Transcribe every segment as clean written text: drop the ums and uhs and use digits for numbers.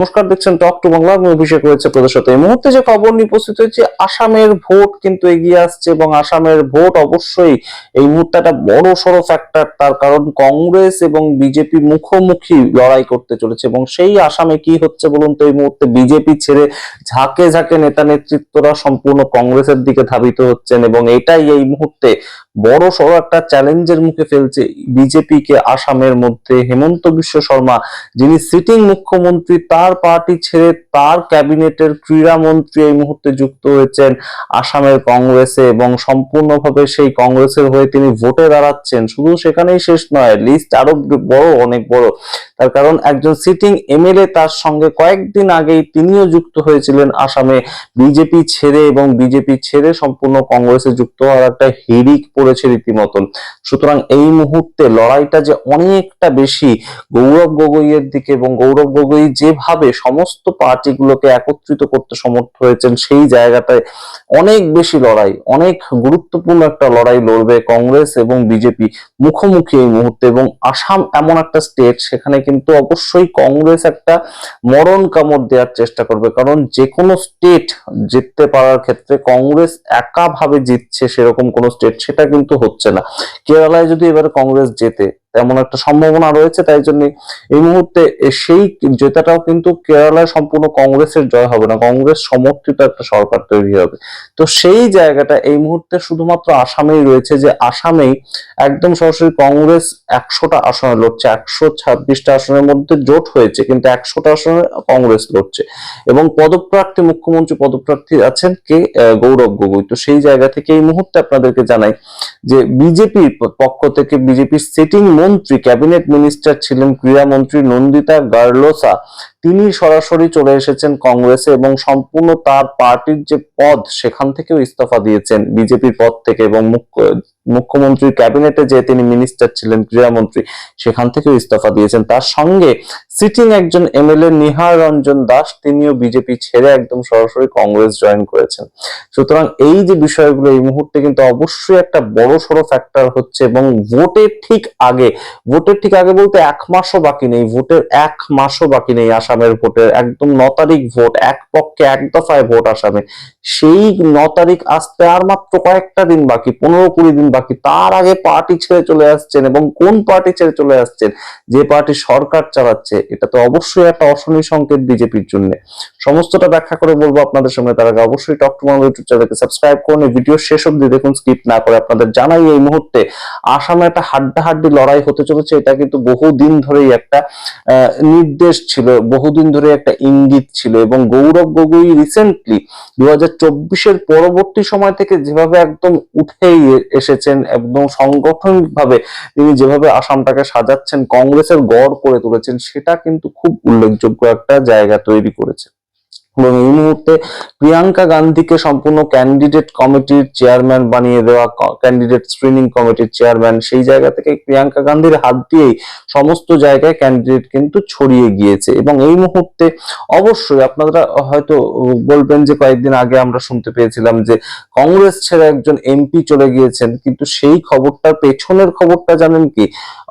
নমস্কার, দেখছেন talk to Bangla. আমি অভিষেক রয়েছে আপনাদের সাথে। এই মুহূর্তে যে খবর নিয়ে উপস্থিত হয়েছে, আসামের ভোট কিন্তু এগিয়ে আসছে এবং আসামের ভোট অবশ্যই এই মুহূর্তে একটা বড় সড়ো ফ্যাক্টর। তার কারণ কংগ্রেস এবং বিজেপি মুখোমুখি লড়াই করতে চলেছে এবং সেই আসামে কি হচ্ছে বলুন তো। এই মুহূর্তে বিজেপি ছেড়ে ঝাঁকে ঝাঁকে নেতা নেতৃত্বরা সম্পূর্ণ কংগ্রেসের দিকে ধাবিত হচ্ছেন এবং এটাই এই মুহূর্তে বড় সড়ো একটা চ্যালেঞ্জের মুখে ফেলছে বিজেপিকে। আসামের মধ্যে হেমন্ত বিশ্ব শর্মা, যিনি সিটিং মুখ্যমন্ত্রী, তার পার্টি ছেড়ে তার ক্যাবিনেটের ক্রীড়া মন্ত্রী এই মুহূর্তে যুক্ত হয়েছেন আসামের কংগ্রেসে এবং সম্পূর্ণভাবে সেই কংগ্রেসের হয়ে তিনি ভোটে দাঁড়াচ্ছেন। শুধু সেখানেই শেষ নয়, লিস্ট আরো বড়, অনেক বড়। তার কারণ একজন সিটিং এমএলএ তার সঙ্গে কয়েকদিন আগেই তিনিও যুক্ত হয়েছিলেন আসামে বিজেপি ছেড়ে, এবং বিজেপি ছেড়ে সম্পূর্ণ কংগ্রেসে যুক্ত হওয়ার একটা হিড়িক পড়েছে রীতিমতন। সুতরাং এই মুহূর্তে লড়াইটা যে অনেকটা বেশি গৌরব গগৈয়ের দিকে, এবং গৌরব গগৈ যেভাবে সমস্ত পার্টিগুলোকে একত্রিত করতে সমর্থ হয়েছেন, সেই জায়গাটায় অনেক বেশি লড়াই, অনেক গুরুত্বপূর্ণ একটা লড়াই লড়বে কংগ্রেস এবং বিজেপি মুখোমুখি এই মুহূর্তে। এবং আসাম এমন একটা স্টেট, সেখানে কিন্তু অবশ্যই কংগ্রেস একটা মরণ কামড় দেওয়ার চেষ্টা করবে, কারণ যে কোনো স্টেট জিততে পারার ক্ষেত্রে কংগ্রেস একাভাবে জিতছে সেরকম কোনো স্টেট সেটা কিন্তু হচ্ছে না। কেরালায় যদি এবারে কংগ্রেস জেতে, তেমন একটা সম্ভাবনা রয়েছে, তাই জন্য এই মুহূর্তে সেই জেতাটাও কিন্তু কেরালায় সম্পূর্ণ কংগ্রেসের জয় হবে না, কংগ্রেস সমর্থিত একটা সরকার তৈরি হবে। তো সেই জায়গাটা এই মুহূর্তে শুধুমাত্র আসামেই রয়েছে, যে আসামেই একদম সরাসরি কংগ্রেস 100টা আসনে লড়ছে। 126টা আসনের মধ্যে জোট হয়েছে, কিন্তু 100টা আসনে কংগ্রেস লড়ছে এবং পদপ্রার্থী, মুখ্যমন্ত্রী পদপ্রার্থী আছেন কে, গৌরব গগৈ। তো সেই জায়গা থেকে এই মুহূর্তে আপনাদেরকে জানাই যে বিজেপির পক্ষ থেকে বিজেপির সিটিং মন্ত্রী, ক্যাবিনেট মিনিস্টার ছিলেন ক্রীড়া মন্ত্রী নন্দিতা গার্লোসা, তিনি সরাসরি চলে এসেছেন কংগ্রেসে এবং সম্পূর্ণ তার পার্টির যে পদ সেখান থেকেও ইস্তফা দিয়েছেন বিজেপির পদ থেকে, এবং মুখ্যমন্ত্রীর ক্যাবিনেটে যে তিনি মিনিস্টার ছিলেন ক্রীড়ামন্ত্রী, সেখান থেকেও ইস্তফা দিয়েছেন। তার সঙ্গে সিটিং একজন এমএলএ নিহার রঞ্জন দাস, তিনিও বিজেপি ছেড়ে একদম সরাসরি কংগ্রেস জয়েন করেছেন। সুতরাং এই যে বিষয়গুলো এই মুহূর্তে কিন্তু অবশ্যই একটা বড় সড়ো ফ্যাক্টর হচ্ছে। এবং ভোটের ঠিক আগে, ভোটের ঠিক আগে বলতে 1 মাসও বাকি নেই, ভোটের 1 মাসও বাকি নেই। আসামের ভোটের একদম 9 তারিখ ভোট, এক পক্ষে এক দফায় ভোট আসামে। সেই 9 তারিখ আসতে আর মাত্র কয়েকটা দিন বাকি, 15-20 দিন বাকি। তার আগে পার্টি ছেড়ে চলে আসছেন, এবং কোন পার্টি ছেড়ে চলে আসছেন? যে পার্টি সরকার চালাচ্ছে। এটা তো অবশ্যই একটা অশনি সংকেত বিজেপির জন্য। সমস্তটা ব্যাখ্যা করে বলবো আপনাদের সামনে। তার আগে অবশ্যই টক টু বাংলা ইউটিউব চ্যানেলকে সাবস্ক্রাইব করুন, ভিডিও শেষ অবধি দেখুন, স্কিপ না করে। আপনাদের জানাই এই মুহূর্তে আসামে একটা হাড্ডাহাড্ডি লড়াই হতে চলেছে। এটা কিন্তু বহুদিন ধরেই একটা নির্দেশ ছিল, বহুদিন ধরে একটা ইঙ্গিত ছিল। এবং গৌরব গগৈ রিসেন্টলি 2024-এর পরবর্তী সময় থেকে যেভাবে একদম উঠে এসেছেন, একদম সাংগঠনিক ভাবে তিনি যেভাবে আসামটাকে সাজাচ্ছেন, কংগ্রেসের গড় করে তুলেছেন, সেটা কিন্তু খুব উল্লেখযোগ্য একটা জায়গা তৈরি করেছে। এবং এই মুহূর্তে প্রিয়াঙ্কা গান্ধীকে সম্পূর্ণ ক্যান্ডিডেট কমিটির চেয়ারম্যান বানিয়ে দেওয়া, ক্যান্ডিডেট স্ক্রিনিং কমিটির চেয়ারম্যান, সেই জায়গা থেকে প্রিয়াঙ্কা গান্ধীর হাত দিয়েই সমস্ত জায়গায় ক্যান্ডিডেট কিন্তু ছড়িয়ে গিয়েছে। এবং এই মুহূর্তে অবশ্যই আপনারা হয়তো বলবেন যে কয়েকদিন আগে আমরা শুনতে পেয়েছিলাম যে কংগ্রেস ছেড়ে একজন এমপি চলে গিয়েছেন, কিন্তু সেই খবরটার পেছনের খবরটা জানেন কি?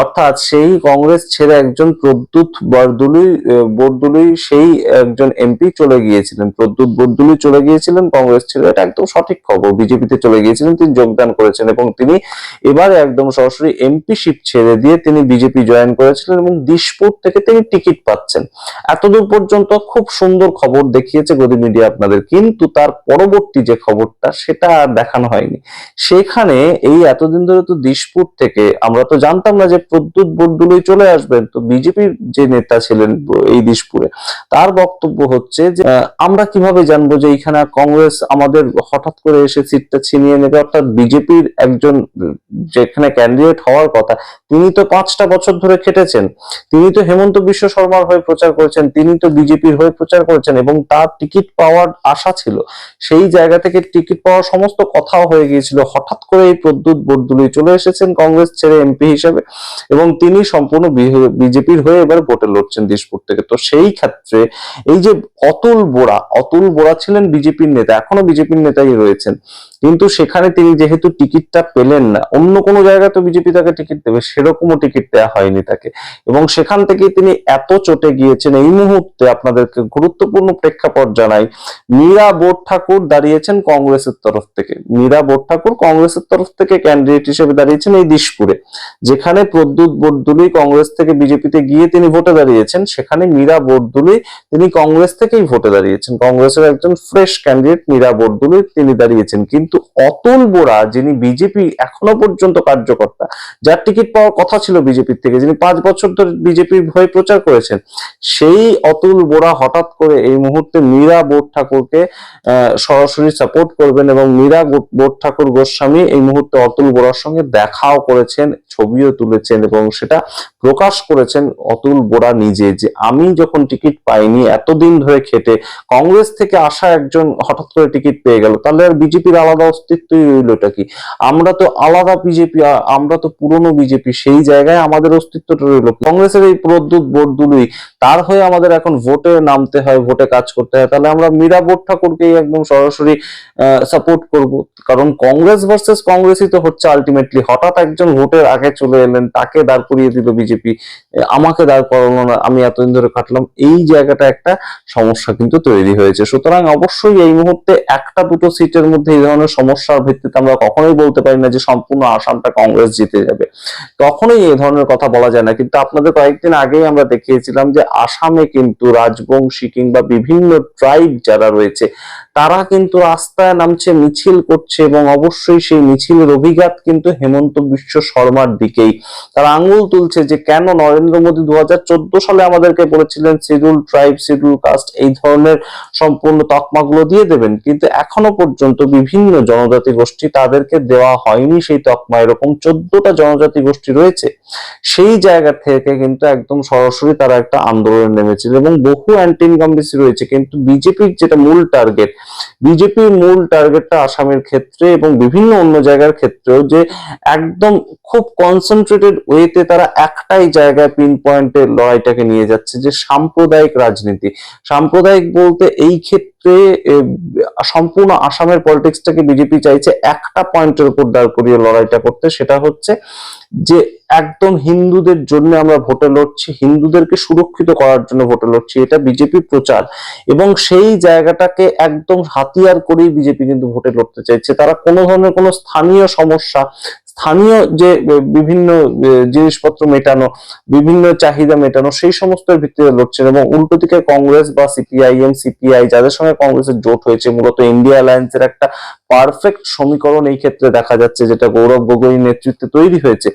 অর্থাৎ সেই কংগ্রেস ছেড়ে একজন প্রদ্যুৎ বরদলুই সেই একজন এমপি চলে গিয়েছিলেন, প্রদ্যুৎ বরদলুই চলে গিয়েছিলেন কংগ্রেস ছেড়ে। এটা একদম সঠিক খবর। বিজেপিতে চলে গিয়েছিলেন, তিনি যোগদান করেছেন এবং তিনি এবারে একদম সরাসরি এমপিশিপ ছেড়ে দিয়ে তিনি বিজেপি জয়েন করেছিলেন এবং দিশপুর থেকে তিনি টিকিট পাচ্ছেন। এতদূর পর্যন্ত খুব সুন্দর খবর দেখিয়েছে গদি মিডিয়া আপনাদের, কিন্তু তার পরবর্তী যে খবরটা সেটা আর দেখানো হয়নি। সেখানে এই এতদিন ধরে তো দিশপুর থেকে আমরা তো জানতাম না যে প্রদ্যুৎ বরদলুই চলে আসবেন। তো বিজেপির যে নেতা ছিলেন এই দিশপুরে, তার বক্তব্য হচ্ছে যে আমরা কিভাবে জানবো যে এখানে কংগ্রেস আমাদের হঠাৎ করে এসে সিটটা ছিনিয়ে নেবে। অর্থাৎ বিজেপির একজন যেখানে ক্যান্ডিডেট হওয়ার কথা, তিনি তো 5টা বছর ধরে খেটেছেন, তিনি তো হেমন্ত বিশ্ব শর্মার হয়ে প্রচার করেছেন, তিনি তো বিজেপির হয়ে প্রচার করেছেন এবং তার টিকিট পাওয়ার আশা ছিল। সেই জায়গা থেকে টিকিট পাওয়ার সমস্ত কথাও হয়ে গিয়েছিল। হঠাৎ করে এই প্রদ্যুৎ বরদলুই চলে এসেছেন কংগ্রেস ছেড়ে এমপি হিসেবে, এবং তিনি সম্পূর্ণ বিজেপির হয়ে এবার ভোটে লড়ছেন দিশপুর থেকে। তো সেই ক্ষেত্রে এই যে অতুল বোরা ছিলেন বিজেপির নেতা, এখনো বিজেপির নেতাই রয়েছেন, কিন্তু সেখানে তিনি যেহেতু টিকিটটা পেলেন না, অন্য কোনো জায়গায় তো বিজেপি তাকে টিকিট দেবে, সেরকমও টিকিট দেওয়া হয়নি তাকে, এবং সেখান থেকে তিনি এত চটে গিয়েছেন। এই মুহূর্তে আপনাদেরকে গুরুত্বপূর্ণ প্রেক্ষাপট জানাই, মীরা বোস ঠাকুর দাঁড়িয়েছেন কংগ্রেসের তরফ থেকে। মীরা বোস ঠাকুর কংগ্রেসের তরফ থেকে ক্যান্ডিডেট হিসেবে দাঁড়িয়েছেন এই দিশপুরে, যেখানে প্রদ্যুৎ বরদলুই কংগ্রেস থেকে বিজেপিতে গিয়ে তিনি ভোটে দাঁড়িয়েছেন, সেখানে মীরা বরদলুই তিনি কংগ্রেস থেকেই ভোটে দাঁড়িয়েছেন। কংগ্রেসের একজন ফ্রেশ ক্যান্ডিডেট মীরা বরদলুই তিনি দাঁড়িয়েছেন। কিন্তু অতুল বোরা, যিনি বিজেপি এখনো পর্যন্ত কার্যকর্তা, যার টিকিট পাওয়ার কথা ছিল বিজেপির থেকে, যিনি 5 বছর ধরে বিজেপির হয়ে প্রচার করেছেন, সেই অতুল বোরা হঠাৎ করে এই মুহূর্তে মীরা বোস ঠাকুরকে সরাসরি সাপোর্ট করবেন, এবং মীরা বোস ঠাকুর গোস্বামী এই মুহূর্তে অতুল বোরার সঙ্গে দেখাও করেছেন, ছবিও তুলেছেন, এবং সেটা প্রকাশ করেছেন অতুল বোরা নিজে, যে আমি যখন টিকিট পাইনি এতদিন ধরে খেটে, কংগ্রেস থেকে আসা একজন হঠাৎ করে টিকিট পেয়ে গেল, তাহলে আর বিজেপির আলাদা অস্তিত্বই রইলটা কি? আমরা তো আলাদা বিজেপি, আমরা তো পুরনো বিজেপি, সেই জায়গায় আমাদের অস্তিত্বটা রইল। কংগ্রেসের এই প্রদ্যুৎ বরদলুই, তার হয়ে আমাদের এখন ভোটে নামতে হয়, ভোটে কাজ করতে হয়, তাহলে আমরা মীরা বোস ঠাকুরকেই একদম সরাসরি সাপোর্ট করব। কারণ কংগ্রেস ভার্সেস কংগ্রেসই তো হচ্ছে আলটিমেটলি। হঠাৎ একজন ভোটের আগে চলে এলেন, তাকে দাঁড় করিয়ে দিল বিজেপি, আমাকে দাঁড় করালো না, আমি এতদিন ধরে কাটলাম, এই জায়গাটা একটা সমস্যা কিন্তু তৈরি হয়েছে। সুতরাং অবশ্যই এই মুহূর্তে একটা দুটো সিটের মধ্যে এই ধরনের সমস্যার ভিত্তিতে আমরা কখনোই বলতে পারি না যে সম্পূর্ণ আসামটা কংগ্রেস জিতে যাবে, কখনোই এই ধরনের কথা বলা যায় না। কিন্তু আপনাদের কয়েকদিন আগেই আমরা দেখিয়েছিলাম যে আসামে কিন্তু রাজবংশী কিংবা বিভিন্ন ট্রাইব যারা রয়েছে, তারা কিন্তু রাস্তায় নামছে, মিছিল করছে, এবং অবশ্যই সেই মিছিলের অভিঘাত কিন্তু হেমন্ত বিশ্ব শর্মার দিকেই। তারা আঙ্গুল তুলছে যে কেন নরেন্দ্র মোদী 2014 সালে আমাদেরকে বলেছিলেন শিডিউল ট্রাইব, শিডিউল কাস্ট, এই ধরনের সম্পূর্ণ তকমাগুলো দিয়ে দেবেন, কিন্তু এখনো পর্যন্ত বিভিন্ন জনজাতি গোষ্ঠী, তাদেরকে দেওয়া হয়নি সেই তকমা। এরকম 14টা জনজাতি গোষ্ঠী রয়েছে, সেই জায়গা থেকে কিন্তু একদম সরাসরি তারা একটা আন্দোলনে নেমেছিল, এবং বহু অ্যান্টি ইনকামবেন্সি রয়েছে। কিন্তু বিজেপির যেটা মূল টার্গেট, বিজেপির মূল টার্গেটটা আসামের ক্ষেত্রে এবং বিভিন্ন অন্য জায়গার ক্ষেত্রেও, যে একদম খুব কনসেন্ট্রেটেড ওয়েতে তারা একটাই জায়গায় পিন পয়েন্টে লড়াইটাকে নিয়ে যাচ্ছে, যে সাম্প্রদায়িক রাজনীতি। সাম্প্রদায়িক বলতে এই ক্ষেত্রে সম্পূর্ণ আসামের পলিটিক্সটাকে বিজেপি চাইছে একটা পয়েন্টের উপর দাঁড় করিয়ে লড়াইটা করতে, সেটা হচ্ছে যে একদম হিন্দুদের জন্য আমরা ভোটে লড়ছি, হিন্দুদেরকে সুরক্ষিত করার জন্য ভোটে লড়ছি, এটা বিজেপি প্রচার। এবং সেই জায়গাটাকে একদম হাতিয়ার করেই বিজেপি কিন্তু ভোটে লড়তে চাইছে। তারা কোনো ধরনের কোনো স্থানীয় সমস্যা, স্থানীয় যে বিভিন্ন জিনিসপত্র মেটানো, বিভিন্ন চাহিদা মেটানো, সেই সমস্ত ভিত্তিতে লড়ছেন। এবং উল্টো দিকে কংগ্রেস বা সিপিআইএম, সিপিআই, যাদের সঙ্গে কংগ্রেসের জোট হয়েছে, মূলত ইন্ডিয়া অ্যালায়েন্সের একটা পারফেক্ট সমীকরণ এই ক্ষেত্রে দেখা যাচ্ছে, যেটা গৌরব গগৈর নেতৃত্বে তৈরি হয়েছে।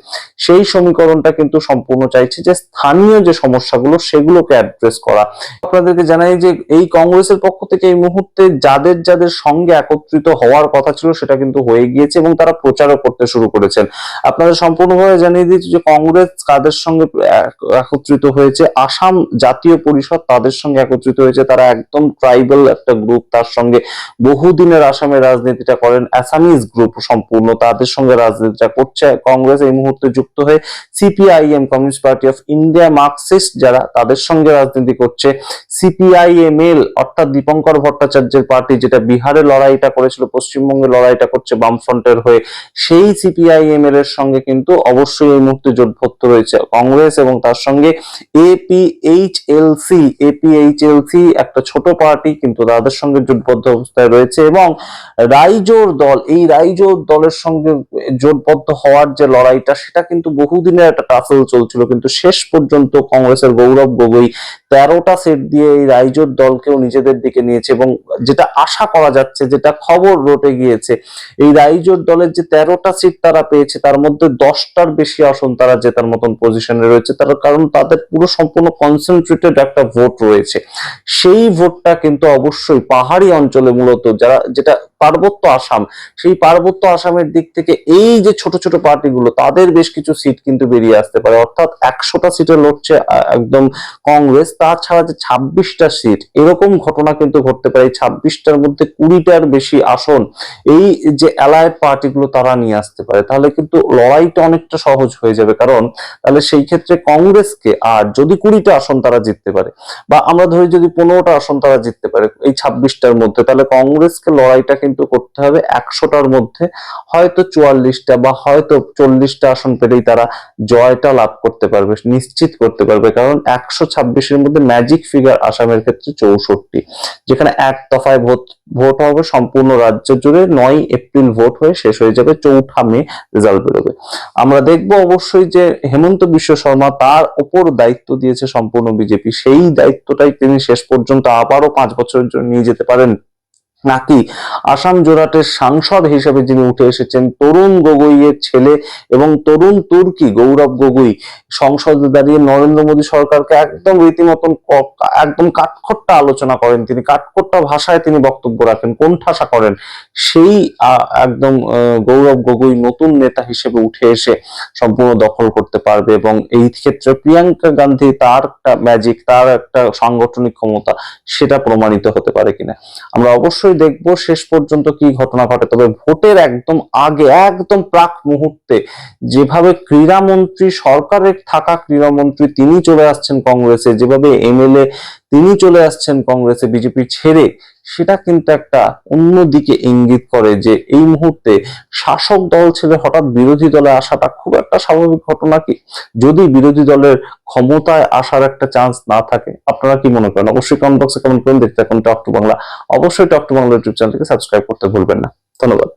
সেই সমীকরণটা কিন্তু সম্পূর্ণ চাইছে যে স্থানীয় যে সমস্যাগুলো, সেগুলোকে অ্যাড্রেস করা। আপনাদেরকে জানাই যে এই কংগ্রেসের পক্ষ থেকে এই মুহূর্তে যাদের যাদের সঙ্গে একত্রিত হওয়ার কথা ছিল, সেটা কিন্তু হয়ে গিয়েছে, এবং তারা প্রচারও করতে শুরু করেছেন। আপনাদের সম্পূর্ণভাবে জানিয়ে দিচ্ছি যে কংগ্রেস কাদের সঙ্গে একত্রিত হয়েছে। আসাম জাতীয় পরিষদ তাদের সঙ্গে একত্রিত হয়েছে, তারা একদম ট্রাইবাল একটা গ্রুপ, তার সঙ্গে বহুদিনের আসামের রাজনীতিটা করেন অ্যাসামিজ গ্রুপ, সম্পূর্ণ তাদের সঙ্গে রাজনীতিটা করছে কংগ্রেস এই মুহূর্তে যুক্ত হয়ে। CPIM, communist party of India, Marxist যারা, তাদের সঙ্গে রাজনীতি করছে। সিপিআইএমএল অর্থাৎ দীপঙ্কর ভট্টাচার্যের পার্টি, যেটা বিহারে লড়াইটা করেছিল, পশ্চিমবঙ্গে লড়াইটা করছে বামফ্রন্টের হয়ে, সেই সিপিআইএমএল এর সঙ্গে কিন্তু অবশ্যই এই মুহূর্তে জোটবদ্ধ রয়েছে কংগ্রেস, এবং তার সঙ্গে এপিএইচএলসি, এপিএইচএলসি একটা ছোট পার্টি, কিন্তু তাদের সঙ্গে জোটবদ্ধ অবস্থায় রয়েছে। এবং রাইজোর দল, এই রাইজোর দলের সঙ্গে জোটবদ্ধ হওয়ার যে লড়াইটা, সেটা কিন্তু বহুদিনের একটা টাসল চলছিল, কিন্তু শেষ পর্যন্ত কংগ্রেসের গৌরব গগৈ 13টা সিট দিয়ে এই রাইজোর দলকেও নিজেদের দিকে নিয়েছে। এবং যেটা আশা করা যাচ্ছে, যেটা খবর রটে গিয়েছে, এই রাইজোর দলের যে 13টা সিট তারা পেয়েছে, তার মধ্যে 10টার বেশি আসন তারা জেতার মতন পজিশনে রয়েছে। তার কারণ তাদের পুরো সম্পূর্ণ কনসেন্ট্রেটেড একটা ভোট রয়েছে। সেই ভোটটা কিন্তু অবশ্যই পাহাড়ি অঞ্চলে, মূলত যারা, যেটা পার্বত্য আসাম, সেই পার্বত্য আসামের দিক থেকে এই যে ছোট ছোট পার্টিগুলো, তাদের বেশ কিছু সিট কিন্তু বেরিয়ে আসতে পারে। অর্থাৎ 100টা সিটে লড়ছে একদম কংগ্রেস, তাছাড়া যে 26টা সিট, এরকম ঘটনা কিন্তু ঘটতে পারে। 26টার মধ্যে 20টার বেশি আসন এই যে অ্যালায়েড পার্টিগুলো তারা নিয়ে আসতে পারে। তাহলে কিন্তু লড়াইটা অনেকটা সহজ হয়ে যাবে। কারণ তাহলে সেই ক্ষেত্রে কংগ্রেসকে, আর যদি 20টা আসন তারা জিততে পারে, বা আমরা ধরি যদি 15টা আসন তারা জিততে পারে এই 26টার মধ্যে, তাহলে কংগ্রেসকে লড়াইটা কিন্তু করতে হবে 100টার মধ্যে হয়তো 44টা বা হয়তো 40টা আসন পেলেই তারা জয়টা লাভ করতে পারবে, নিশ্চিত করতে পারবে। কারণ 126-এর মধ্যে ম্যাজিক ফিগার আসামের ক্ষেত্রে 64, যেখানে এক দফায় ভোট হবে সম্পূর্ণ রাজ্য জুড়ে। 9 এপ্রিল ভোট হয়ে শেষ হয়ে যাবে, 4 মে রেজাল্ট বেরোবে। আমরা দেখবো অবশ্যই যে হেমন্ত বিশ্ব শর্মা, তার উপর দায়িত্ব দিয়েছে সম্পূর্ণ বিজেপি, সেই দায়িত্বটাই তিনি শেষ পর্যন্ত আবারও 5 বছরের জন্য নিয়ে যেতে পারেন, নাকি আসাম জোরাটের সাংসদ হিসেবে যিনি উঠে এসেছেন তরুণ গগৈয়ের ছেলে এবং তরুণ তুর্কি গৌরব গগৈ সংসদে দাঁড়িয়ে নরেন্দ্র মোদী সরকারকে একদম রীতিমতন একদম কাঠখোট্টা আলোচনা করেন, তিনি কাঠখোট্টা ভাষায় তিনি বক্তব্য রাখেন, কোণঠাসা করেন, সেই একদম গৌরব গগৈ নতুন নেতা হিসেবে উঠে এসে সম্পূর্ণ দখল করতে পারবে। এবং এই ক্ষেত্রে প্রিয়াঙ্কা গান্ধী, তার একটা ম্যাজিক, তার একটা সাংগঠনিক ক্ষমতা, সেটা প্রমাণিত হতে পারে কিনা আমরা অবশ্যই দেখবো শেষ পর্যন্ত কি ঘটনা ঘটে। তবে ভোটের একদম আগে, একদম প্রাক মুহূর্তে যেভাবে ক্রীড়ামন্ত্রী, সরকারের থাকা ক্রীড়ামন্ত্রী তিনি চলে আসছেন কংগ্রেসে, যেভাবে এমএলএ তিনি চলে আসছেন কংগ্রেসে বিজেপি ছেড়ে, সেটা কিন্তু একটা অন্যদিকে ইঙ্গিত করে যে এই মুহূর্তে শাসক দল ছেড়ে হঠাৎ বিরোধী দলে আসাটা খুব একটা স্বাভাবিক ঘটনা কি, যদি বিরোধী দলের ক্ষমতায় আসার একটা চান্স না থাকে। আপনারা কি মনে করেন? অবশ্যই কমেন্ট বক্সে কমেন্ট করুন। দেখতে থাকুন টক টু বাংলা। অবশ্যই টক টু বাংলা ইউটিউব চ্যানেলটিকে সাবস্ক্রাইব করতে ভুলবেন না। ধন্যবাদ।